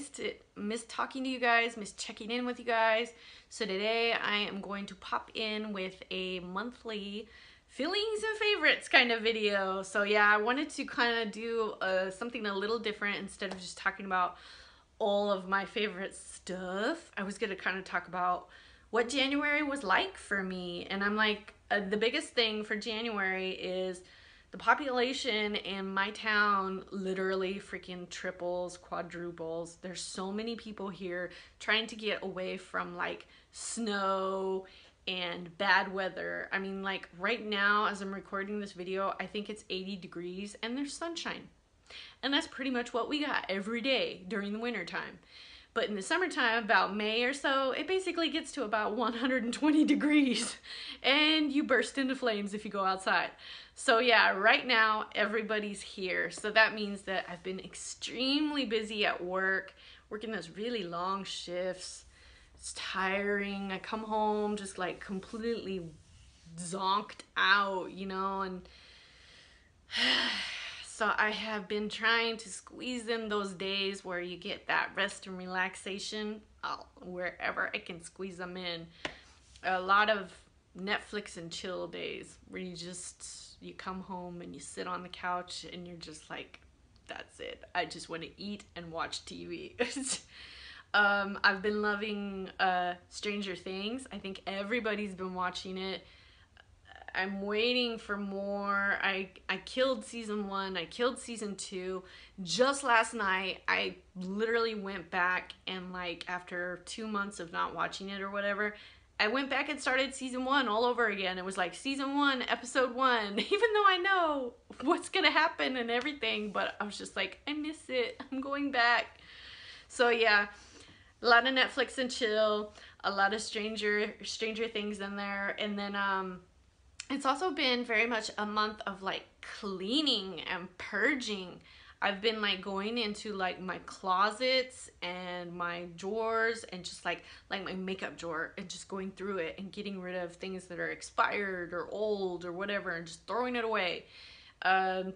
missed it, missed talking to you guys, missed checking in with you guys. So today I am going to pop in with a monthly feelings and favorites kind of video. So yeah, I wanted to kind of do something a little different. Instead of just talking about all of my favorite stuff, I was gonna kind of talk about what January was like for me. And I'm like, the biggest thing for January is the population in my town literally freaking triples, quadruples. There's so many people here trying to get away from like snow and bad weather. I mean, like right now as I'm recording this video, I think it's 80 degrees and there's sunshine. And that's pretty much what we got every day during the winter time. But in the summertime, about May or so, it basically gets to about 120 degrees and you burst into flames if you go outside. So yeah, right now everybody's here. So that means that I've been extremely busy at work, working those really long shifts. It's tiring. I come home just like completely zonked out, you know, and so I have been trying to squeeze in those days where you get that rest and relaxation, wherever I can squeeze them in. A lot of Netflix and chill days where you come home and you sit on the couch and you're just like, that's it. I just want to eat and watch TV. I've been loving Stranger Things. I think everybody's been watching it. I'm waiting for more. I killed season 1. I killed season 2. Just last night, I literally went back and like after 2 months of not watching it or whatever, I went back and started season 1 all over again. It was like season 1, episode 1, even though I know what's gonna happen and everything, but I was just like, I miss it. I'm going back. So yeah, a lot of Netflix and chill, a lot of Stranger Things in there, and then it's also been very much a month of like cleaning and purging. I've been like going into like my closets and my drawers and just like my makeup drawer and just going through it and getting rid of things that are expired or old or whatever and just throwing it away.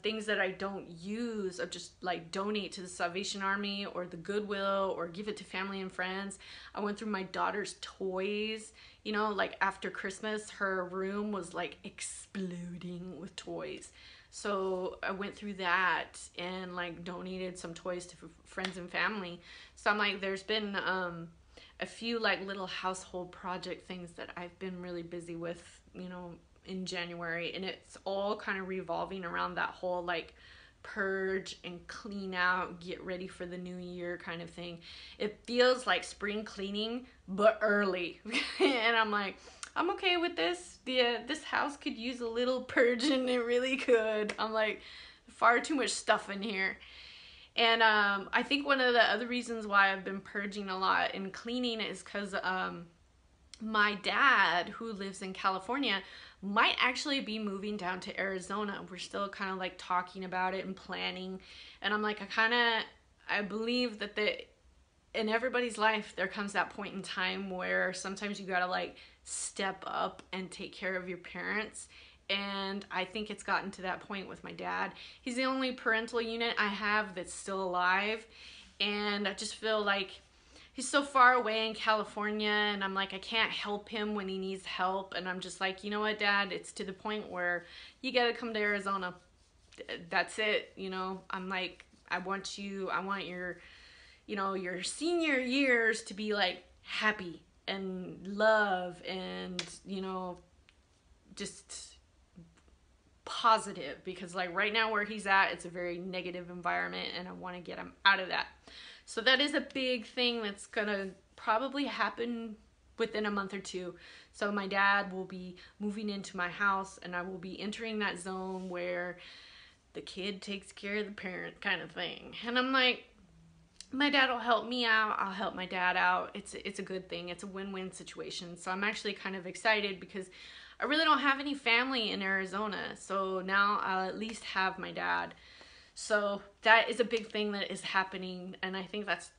Things that I don't use, of just like donate to the Salvation Army or the Goodwill or give it to family and friends. I went through my daughter's toys, you know, like after Christmas her room was like exploding with toys, so I went through that and like donated some toys to friends and family. So I'm like, there's been a few like little household project things that I've been really busy with, you know, in January, and it's all kind of revolving around that whole like purge and clean out, get ready for the new year kind of thing. It feels like spring cleaning but early. And I'm like, I'm okay with this. Yeah, this house could use a little purging. It really could. I'm like, far too much stuff in here. And I think one of the other reasons why I've been purging a lot and cleaning is because my dad, who lives in California, might actually be moving down to Arizona. We're still kind of like talking about it and planning. And I'm like, I believe that in everybody's life, there comes that point in time where sometimes you gotta like step up and take care of your parents. And I think it's gotten to that point with my dad. He's the only parental unit I have that's still alive. And I just feel like he's so far away in California, and I'm like, I can't help him when he needs help. And I'm just like, you know what, Dad, it's to the point where you gotta come to Arizona. That's it, you know. I'm like, I want your, you know, your senior years to be like happy and love and, you know, just positive, because like right now where he's at, it's a very negative environment and I want to get him out of that. So that is a big thing that's gonna probably happen within a month or two. So my dad will be moving into my house and I will be entering that zone where the kid takes care of the parent kind of thing. And I'm like, my dad will help me out, I'll help my dad out. It's a good thing. It's a win-win situation. So I'm actually kind of excited because I really don't have any family in Arizona. So now I'll at least have my dad. So that is a big thing that is happening, and I think that's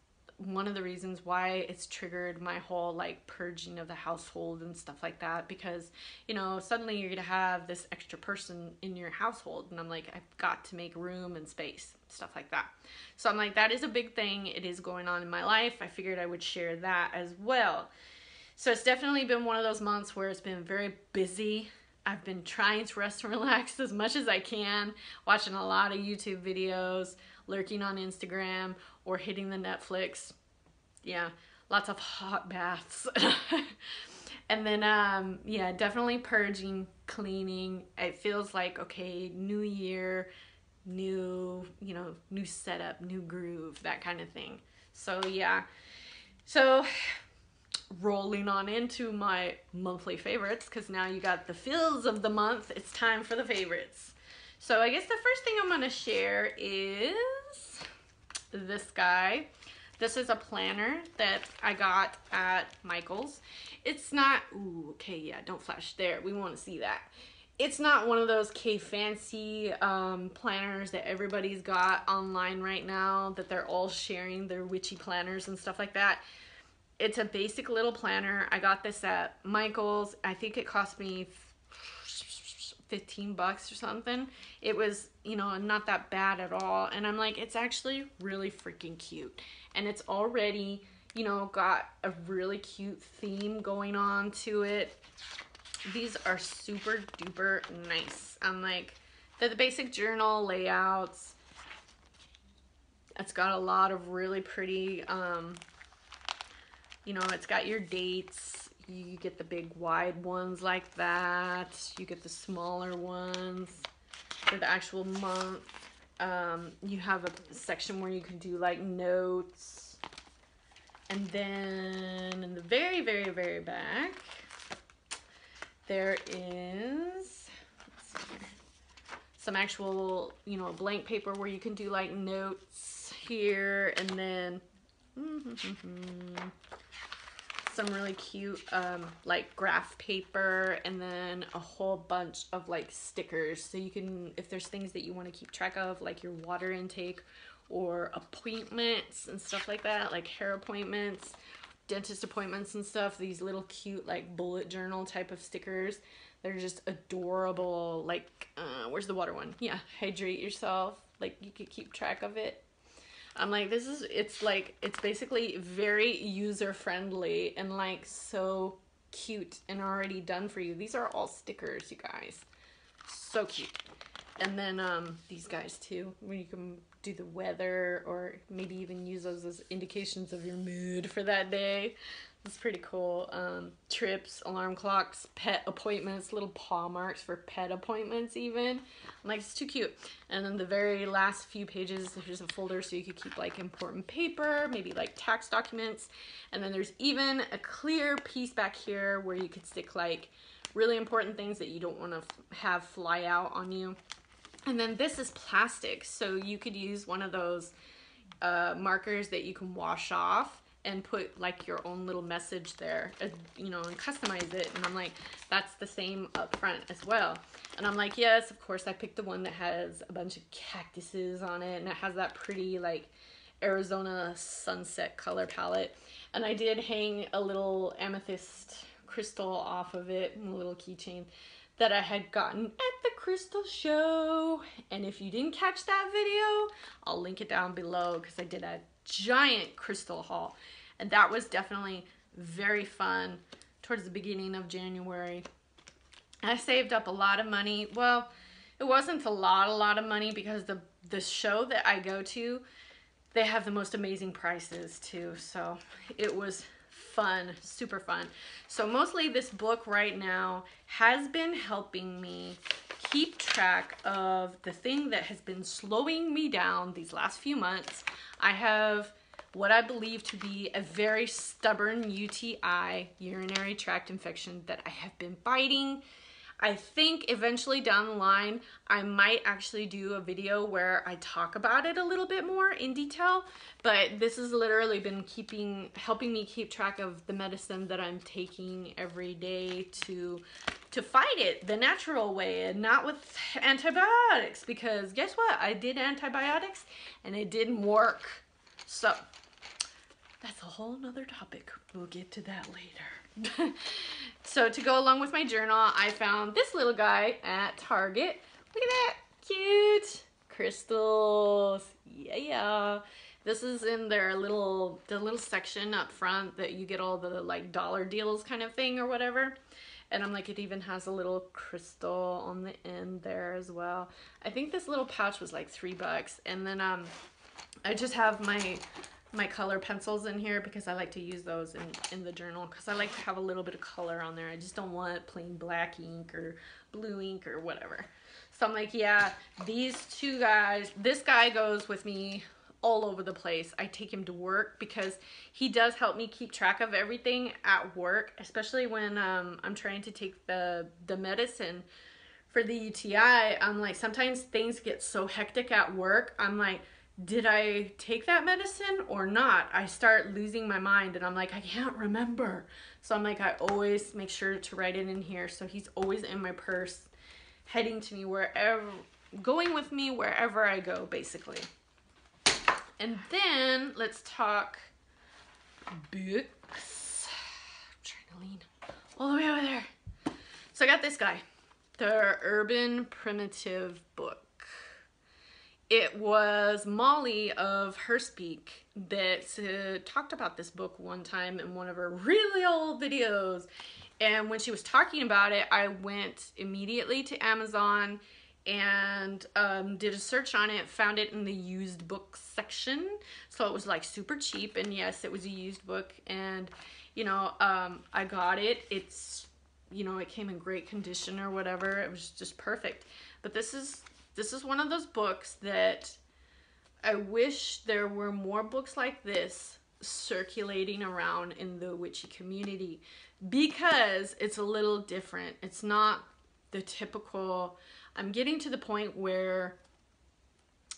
one of the reasons why it's triggered my whole like purging of the household and stuff like that, because you know, suddenly you're gonna have this extra person in your household, and I'm like, I've got to make room and space, stuff like that. So I'm like, that is a big thing. It is going on in my life. I figured I would share that as well. So it's definitely been one of those months where it's been very busy. I've been trying to rest and relax as much as I can, watching a lot of YouTube videos, lurking on Instagram, or hitting the Netflix. Yeah, lots of hot baths. And then, yeah, definitely purging, cleaning. It feels like, okay, new year, new, you know, new setup, new groove, that kind of thing. So, yeah. So, rolling on into my monthly favorites, because now you got the feels of the month. It's time for the favorites. So I guess the first thing I'm going to share is this guy. This is a planner that I got at Michael's. It's not, ooh, okay, yeah, don't flash there. We want to see that. It's not one of those fancy planners that everybody's got online right now, that they're all sharing their witchy planners and stuff like that. It's a basic little planner. I got this at Michael's. I think it cost me $15 or something. It was, you know, not that bad at all. And I'm like, it's actually really freaking cute. And it's already, you know, got a really cute theme going on to it. These are super duper nice. I'm like, they're the basic journal layouts. It's got a lot of really pretty, you know, it's got your dates. You get the big wide ones like that. You get the smaller ones for the actual month. You have a section where you can do like notes. And then in the very, very, very back, there is, let's see here, some actual, you know, blank paper where you can do like notes here, and then some really cute like graph paper, and then a whole bunch of like stickers, so you can, if there's things that you want to keep track of, like your water intake or appointments and stuff like that, like hair appointments, dentist appointments and stuff, these little cute like bullet journal type of stickers. They're just adorable. Like where's the water one? Yeah, hydrate yourself, like you could keep track of it. I'm like, this is, it's like, it's basically very user friendly and like so cute and already done for you. These are all stickers, you guys. So cute. And then these guys too, where you can do the weather, or maybe even use those as indications of your mood for that day. It's pretty cool. Trips, alarm clocks, pet appointments, little paw marks for pet appointments even. I'm like, it's too cute. And then the very last few pages, there's a folder so you could keep like important paper, maybe like tax documents. And then there's even a clear piece back here where you could stick like really important things that you don't want to have fly out on you. And then this is plastic, so you could use one of those markers that you can wash off and put like your own little message there, you know, and customize it. And I'm like, that's the same up front as well. And I'm like, yes, of course, I picked the one that has a bunch of cactuses on it, and it has that pretty like Arizona sunset color palette. And I did hang a little amethyst crystal off of it, and a little keychain that I had gotten at the crystal show. And if you didn't catch that video, I'll link it down below, because I did a giant crystal haul, and that was definitely very fun towards the beginning of January. I saved up a lot of money. Well, it wasn't a lot of money, because the show that I go to, they have the most amazing prices too. So it was fun, super fun. So mostly this book right now has been helping me keep track of the thing that has been slowing me down these last few months. I have what I believe to be a very stubborn UTI, urinary tract infection, that I have been fighting. I think eventually down the line, I might actually do a video where I talk about it a little bit more in detail, but this has literally been helping me keep track of the medicine that I'm taking every day to fight it the natural way, and not with antibiotics, because guess what? I did antibiotics and it didn't work. So that's a whole nother topic. We'll get to that later. So to go along with my journal, I found this little guy at Target. Look at that, cute crystals. Yeah. This is in their the little section up front that you get all the like dollar deals kind of thing or whatever. And I'm like, it even has a little crystal on the end there as well. I think this little pouch was like $3. And then I just have my color pencils in here because I like to use those in the journal because I like to have a little bit of color on there. I just don't want plain black ink or blue ink or whatever. So I'm like, yeah, these two guys, this guy goes with me all over the place. I take him to work because he does help me keep track of everything at work, especially when I'm trying to take the medicine for the UTI. I'm like, sometimes things get so hectic at work. I'm like, did I take that medicine or not? I start losing my mind and I'm like, I can't remember. So I'm like, I always make sure to write it in here. So he's always in my purse, heading to me wherever, going with me wherever I go, basically. And then let's talk books. I'm trying to lean all the way over there. So I got this guy, the Urban Primitive book. It was Molly of Her Speak that talked about this book one time in one of her really old videos. And when she was talking about it, I went immediately to Amazon and did a search on it, found it in the used book section. So it was like super cheap, and yes, it was a used book. And you know, I got it. It's, you know, it came in great condition or whatever. It was just perfect. But this is one of those books that I wish there were more books like this circulating around in the witchy community, because it's a little different. It's not the typical. I'm getting to the point where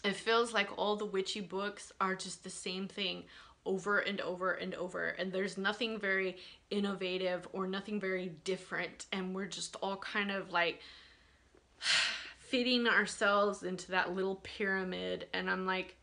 it feels like all the witchy books are just the same thing over and over and over, and there's nothing very innovative or nothing very different, and we're just all kind of like fitting ourselves into that little pyramid. And I'm like,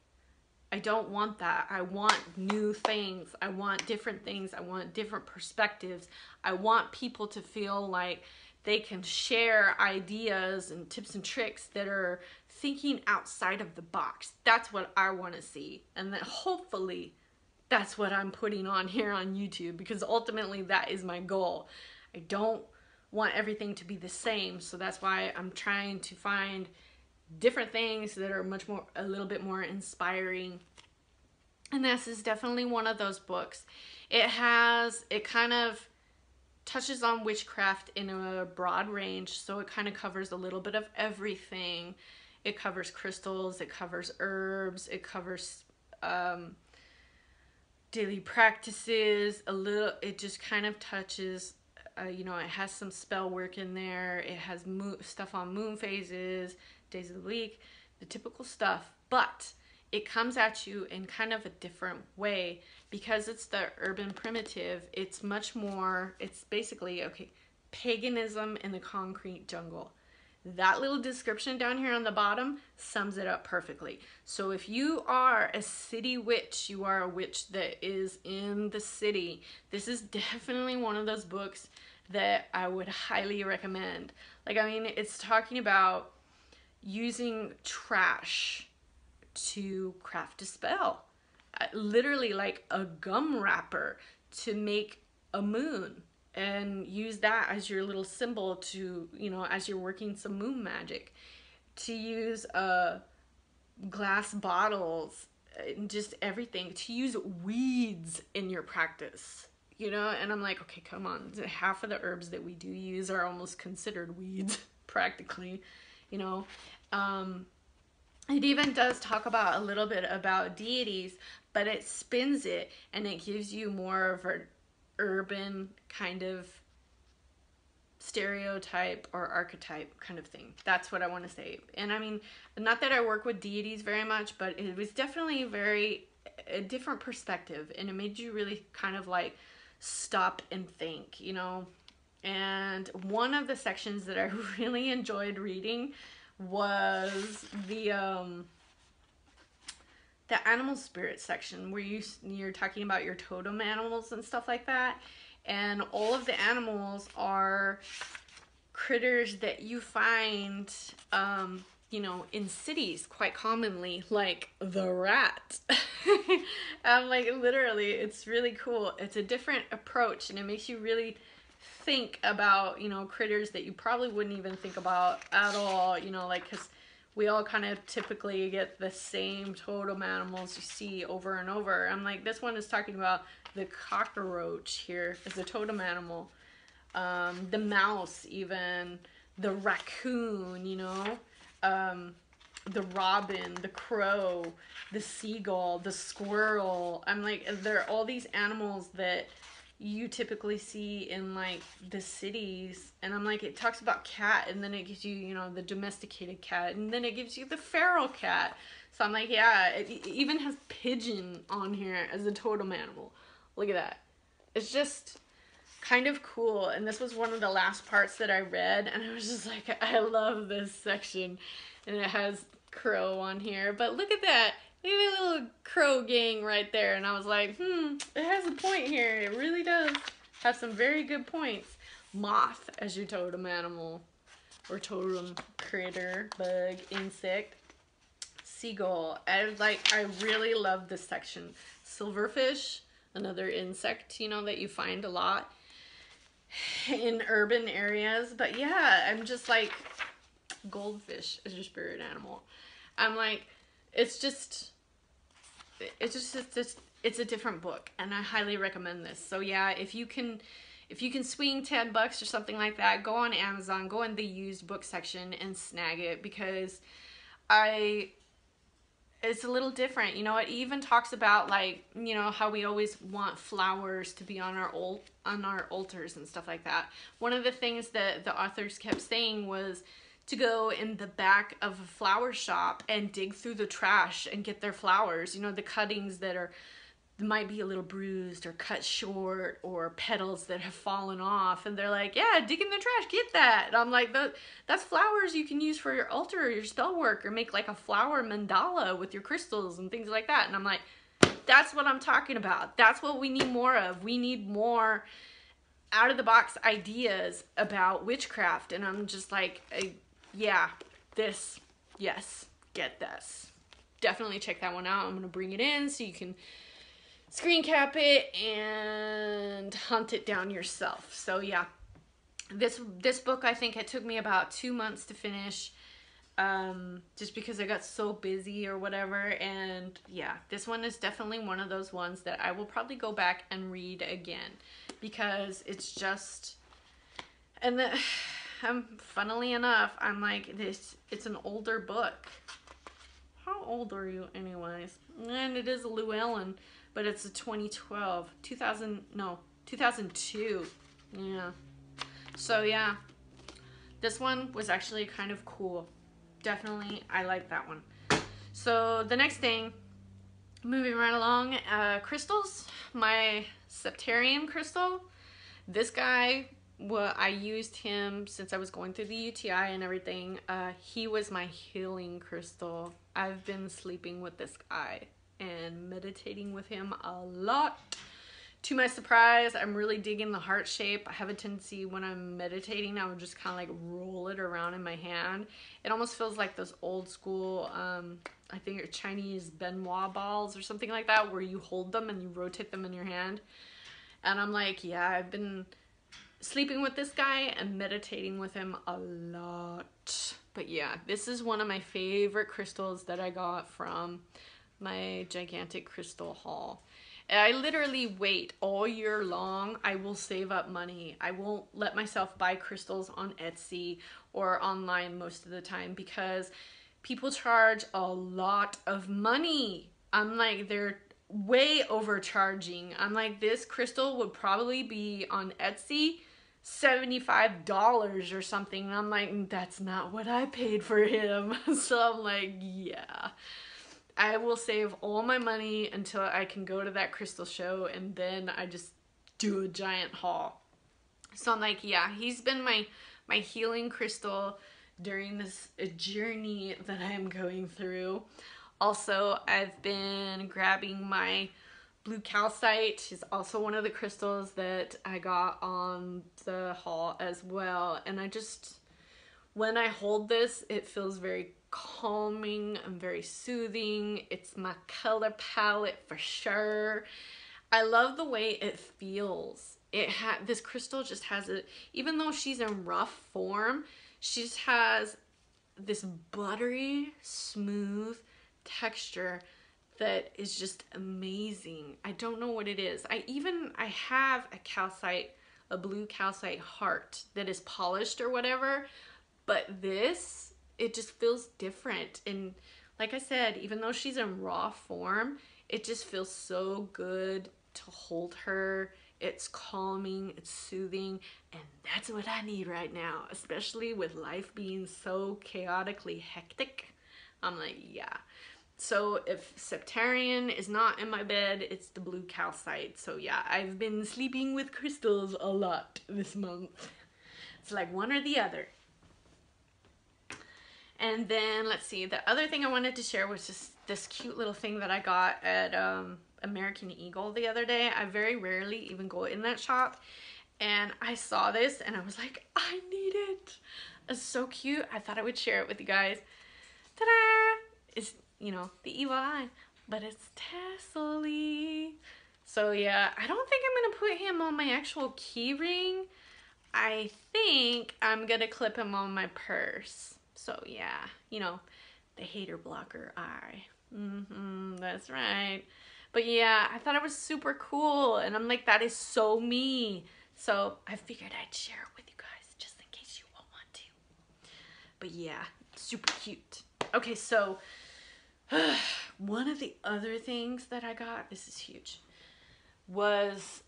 I don't want that. I want new things. I want different things. I want different perspectives. I want people to feel like they can share ideas and tips and tricks that are thinking outside of the box. That's what I want to see. And that hopefully that's what I'm putting on here on YouTube, because ultimately that is my goal. I don't want everything to be the same. So that's why I'm trying to find different things that are a little bit more inspiring. And this is definitely one of those books. It kind of touches on witchcraft in a broad range, so it kind of covers a little bit of everything. It covers crystals, it covers herbs, it covers daily practices, it just kind of touches, you know, it has some spell work in there, it has stuff on moon phases, days of the week, the typical stuff, but it comes at you in kind of a different way because it's the urban primitive. It's much more, it's basically, okay, paganism in the concrete jungle. That little description down here on the bottom sums it up perfectly. So if you are a city witch, you are a witch that is in the city, this is definitely one of those books that I would highly recommend. Like, I mean, it's talking about using trash to craft a spell. Literally like a gum wrapper to make a moon, and use that as your little symbol to, you know, as you're working some moon magic. To use glass bottles and just everything. To use weeds in your practice, you know. And I'm like, okay, come on. Half of the herbs that we do use are almost considered weeds, practically, you know. It even does talk about a little bit about deities, but it spins it and it gives you more of an urban kind of stereotype or archetype kind of thing. That's what I want to say. And I mean, not that I work with deities very much, but it was definitely a different perspective, and it made you really kind of like stop and think, you know. And one of the sections that I really enjoyed reading was the animal spirit section where you're talking about your totem animals and stuff like that. And all of the animals are critters that you find, you know, in cities quite commonly, like the rat. I'm like, literally, it's really cool. It's a different approach, and it makes you really think about, you know, critters that you probably wouldn't even think about at all, you know, like, because we all kind of typically get the same totem animals you see over and over. I'm like, this one is talking about the cockroach here as a totem animal. The mouse, even the raccoon, you know, the robin, the crow, the seagull, the squirrel. I'm like, there are all these animals that you typically see in like the cities. And I'm like, it talks about cat, and then it gives you, you know, the domesticated cat, and then it gives you the feral cat. So I'm like, yeah, it even has pigeon on here as a totem animal. Look at that. It's just kind of cool. And this was one of the last parts that I read, and I was just like, I love this section. And it has crow on here, but look at that. Look at that little crow gang right there. And I was like, it has a point here. It really does have some very good points. Moth as your totem animal, or totem critter, bug, insect. Seagull. I really love this section. Silverfish, another insect, you know, that you find a lot in urban areas. But yeah, I'm just like, goldfish as your spirit animal. I'm like, it's a different book, and I highly recommend this. So yeah, if you can swing $10 or something like that, go on Amazon, go in the used book section and snag it, because it's a little different. You know, it even talks about, like, you know, how we always want flowers to be on our altars and stuff like that. One of the things that the authors kept saying was to go in the back of a flower shop and dig through the trash and get their flowers, you know, the cuttings that might be a little bruised or cut short, or petals that have fallen off. And they're like, yeah, dig in the trash, get that. And I'm like, that's flowers you can use for your altar or your spell work, or make like a flower mandala with your crystals and things like that. And I'm like, that's what I'm talking about. That's what we need more of. We need more out of the box ideas about witchcraft. And I'm just like, yeah, this, yes, get this. Definitely check that one out. I'm going to bring it in so you can screen cap it and hunt it down yourself. So yeah, this book, I think it took me about 2 months to finish, just because I got so busy or whatever. And yeah, this one is definitely one of those ones that I will probably go back and read again, because it's just, and funnily enough, I'm like, it's an older book. How old are you anyways? And it is a Llewellyn, but it's a 2002. Yeah. So yeah, this one was actually kind of cool. Definitely, I like that one. So the next thing, moving right along, crystals. My Septarium crystal. This guy, well, I used him since I was going through the UTI and everything. He was my healing crystal. I've been sleeping with this guy and meditating with him a lot. To my surprise, I'm really digging the heart shape. I have a tendency when I'm meditating, I would just kind of like roll it around in my hand. It almost feels like those old school, I think it's Chinese Benoit balls or something like that, where you hold them and you rotate them in your hand. And I'm like, yeah, I've been sleeping with this guy and meditating with him a lot. But yeah, this is one of my favorite crystals that I got from my gigantic crystal haul. And I literally wait all year long. I will save up money. I won't let myself buy crystals on Etsy or online most of the time, because people charge a lot of money. I'm like, they're way overcharging. I'm like, this crystal would probably be on Etsy $75 or something. And I'm like, that's not what I paid for him. So I'm like, yeah, I will save all my money until I can go to that crystal show, and then I just do a giant haul. So I'm like, yeah, he's been my healing crystal during this journey that I am going through. Also, I've been grabbing my blue calcite. Is also one of the crystals that I got on the haul as well. And I just, when I hold this, it feels very calming and very soothing. It's my color palette for sure. I love the way it feels. This crystal just has it, even though she's in rough form, she just has this buttery, smooth texture that is just amazing. I don't know what it is. I have a calcite, a blue calcite heart that is polished or whatever, but this, it just feels different. And like I said, even though she's in raw form, it just feels so good to hold her. It's calming, it's soothing, and that's what I need right now, especially with life being so chaotically hectic. I'm like, yeah. So if Septarian is not in my bed, it's the blue calcite. So yeah, I've been sleeping with crystals a lot this month. It's like one or the other. And then let's see, the other thing I wanted to share was just this cute little thing that I got at American Eagle the other day. I very rarely even go in that shop, and I saw this and I was like, I need it. It's so cute. I thought I would share it with you guys. Ta-da! It's, you know, the evil eye, but it's tassel-y. So yeah, I don't think I'm gonna put him on my actual key ring. I think I'm gonna clip him on my purse. So yeah, you know, the hater blocker eye. That's right. But yeah, I thought it was super cool, and I'm like, that is so me. So I figured I'd share it with you guys just in case you won't want to. But yeah, super cute. Okay, so one of the other things that I got, this is huge, was,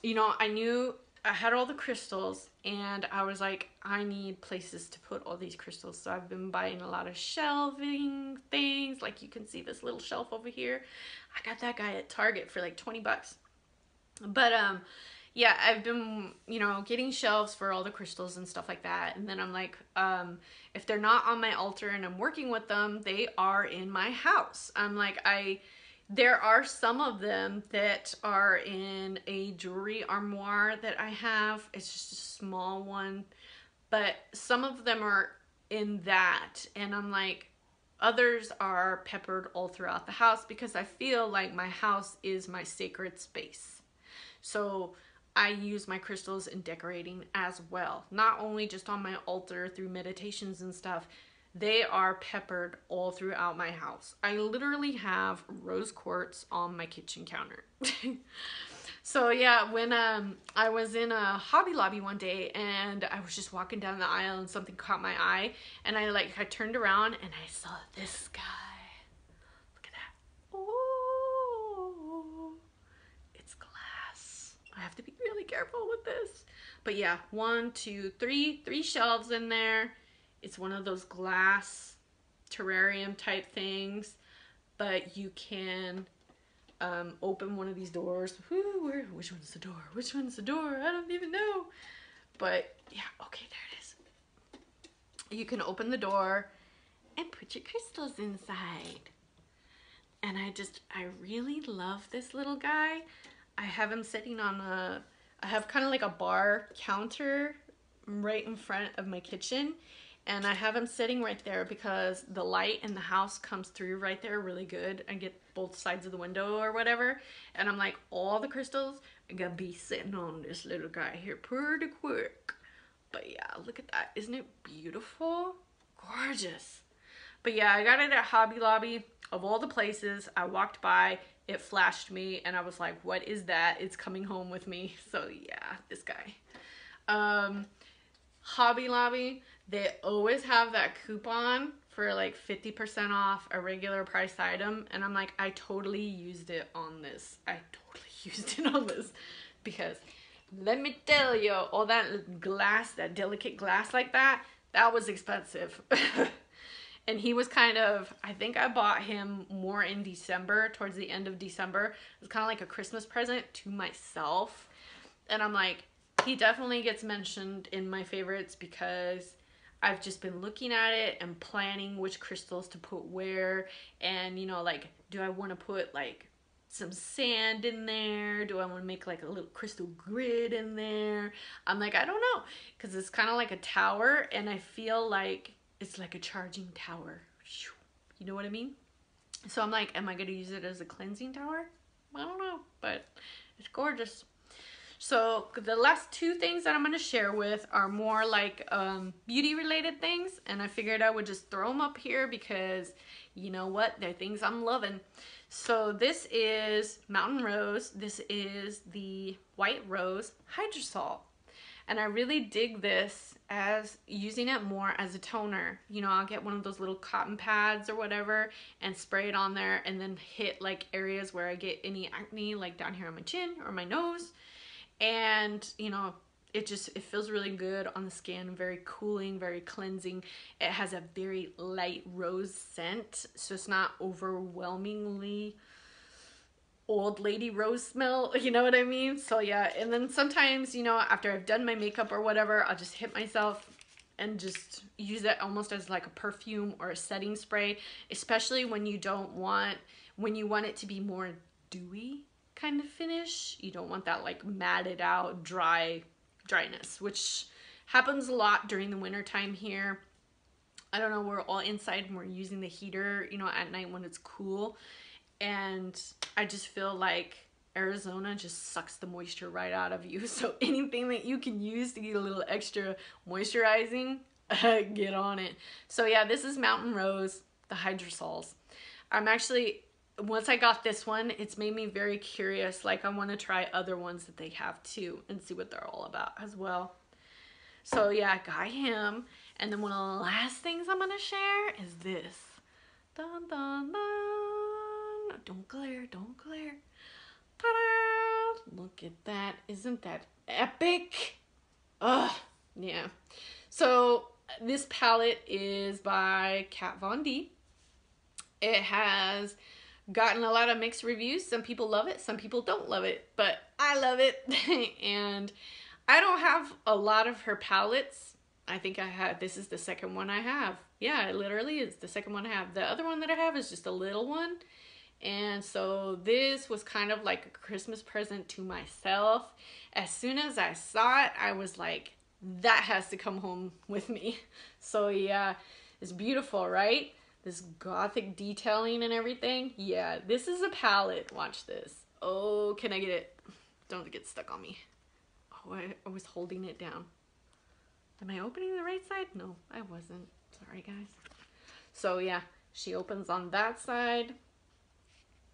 you know, I knew I had all the crystals, and I was like, I need places to put all these crystals. So I've been buying a lot of shelving things. Like you can see this little shelf over here. I got that guy at Target for like 20 bucks. But yeah, I've been, you know, getting shelves for all the crystals and stuff like that. And then I'm like, if they're not on my altar and I'm working with them, they are in my house. I'm like, there are some of them that are in a jewelry armoire that I have. It's just a small one, but some of them are in that. And I'm like, others are peppered all throughout the house because I feel like my house is my sacred space. So I use my crystals in decorating as well. Not only just on my altar through meditations and stuff, they are peppered all throughout my house. I literally have rose quartz on my kitchen counter. So yeah, when I was in a Hobby Lobby one day and I was just walking down the aisle and something caught my eye, and I turned around and I saw this guy. Look at that. Oh, it's glass. I have to be really careful with this. But yeah, 1, 2, 3 shelves in there. It's one of those glass terrarium type things, but you can open one of these doors. Which one's the door? Which one's the door? I don't even know. But yeah, okay, there it is. You can open the door and put your crystals inside. And I really love this little guy. I have him sitting on I have kind of like a bar counter right in front of my kitchen. And I have him sitting right there because the light in the house comes through right there really good. I get both sides of the window or whatever. And I'm like, all the crystals are gonna be sitting on this little guy here pretty quick. But yeah, look at that. Isn't it beautiful? Gorgeous. But yeah, I got it at Hobby Lobby. Of all the places, I walked by, it flashed me, and I was like, what is that? It's coming home with me. So yeah, this guy. Hobby Lobby, they always have that coupon for like 50% off a regular price item, and I'm like, I totally used it on this. Because let me tell you, all that glass, that delicate glass like that was expensive. And he was kind of, I think I bought him more in December, towards the end of December. It was kind of like a Christmas present to myself. And I'm like, he definitely gets mentioned in my favorites because I've just been looking at it and planning which crystals to put where, and you know, like, do I want to put like some sand in there? Do I want to make like a little crystal grid in there? I'm like, I don't know, because it's kind of like a tower, and I feel like it's like a charging tower. You know what I mean? So I'm like, am I going to use it as a cleansing tower? I don't know, but it's gorgeous. So the last two things that I'm going to share with are more like beauty related things, and I figured I would just throw them up here because you know what, they're things I'm loving. So this is Mountain Rose. This is the White Rose Hydrosol. And I really dig this as using it more as a toner. You know, I'll get one of those little cotton pads or whatever and spray it on there, and then hit like areas where I get any acne, like down here on my chin or my nose. And you know, it feels really good on the skin, very cooling, very cleansing. It has a very light rose scent, so it's not overwhelmingly old lady rose smell, you know what I mean? So yeah, and then sometimes, you know, after I've done my makeup or whatever, I'll just hit myself and just use it almost as like a perfume or a setting spray, especially when you want it to be more dewy kind of finish. You don't want that like matted out dryness, which happens a lot during the winter time here. I don't know, we're all inside and we're using the heater, you know, at night when it's cool. And I just feel like Arizona just sucks the moisture right out of you. So anything that you can use to get a little extra moisturizing, get on it. So yeah, this is Mountain Rose, the Hydrosols. I'm actually, once I got this one, it's made me very curious. Like, I want to try other ones that they have too and see what they're all about as well. So yeah, I got him. And then one of the last things I'm going to share is this. Dun, dun, dun. Don't glare, don't glare. Ta-da! Look at that. Isn't that epic? Ugh, yeah. So this palette is by Kat Von D. It has gotten a lot of mixed reviews. Some people love it, some people don't love it, but I love it. And I don't have a lot of her palettes. I think this is the second one I have. Yeah, it literally is the second one I have. The other one that I have is just a little one. And so this was kind of like a Christmas present to myself. As soon as I saw it, I was like, that has to come home with me. So yeah, it's beautiful, right? This gothic detailing and everything. Yeah, this is a palette. Watch this. Oh, can I get it? Don't get stuck on me. Oh, I was holding it down. Am I opening the right side? No, I wasn't. Sorry, guys. So yeah, she opens on that side.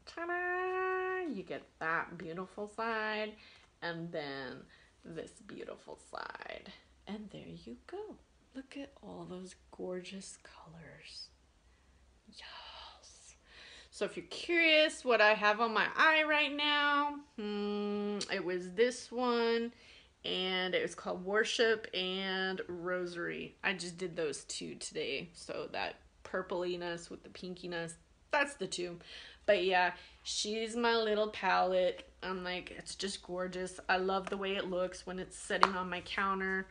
Ta-da! You get that beautiful side, and then this beautiful side. And there you go. Look at all those gorgeous colors. Yes. So if you're curious what I have on my eye right now, it was this one, and it was called Worship and Rosary. I just did those two today. So that purpliness with the pinkiness, that's the two. But yeah, she's my little palette. I'm like, it's just gorgeous. I love the way it looks when it's sitting on my counter.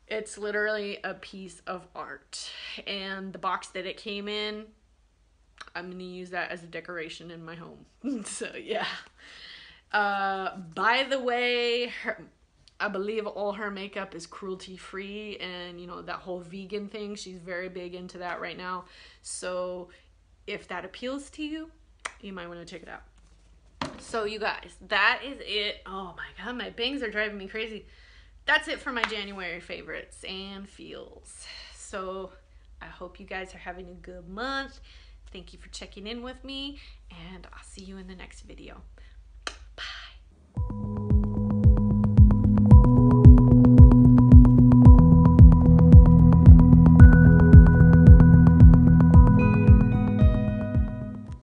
It's literally a piece of art. And the box that it came in, I'm going to use that as a decoration in my home. So yeah. By the way, I believe all her makeup is cruelty free, and you know, that whole vegan thing, she's very big into that right now. So if that appeals to you, you might want to check it out. So you guys, that is it. Oh my god, my bangs are driving me crazy. That's it for my January favorites and feels. So I hope you guys are having a good month. Thank you for checking in with me, and I'll see you in the next video.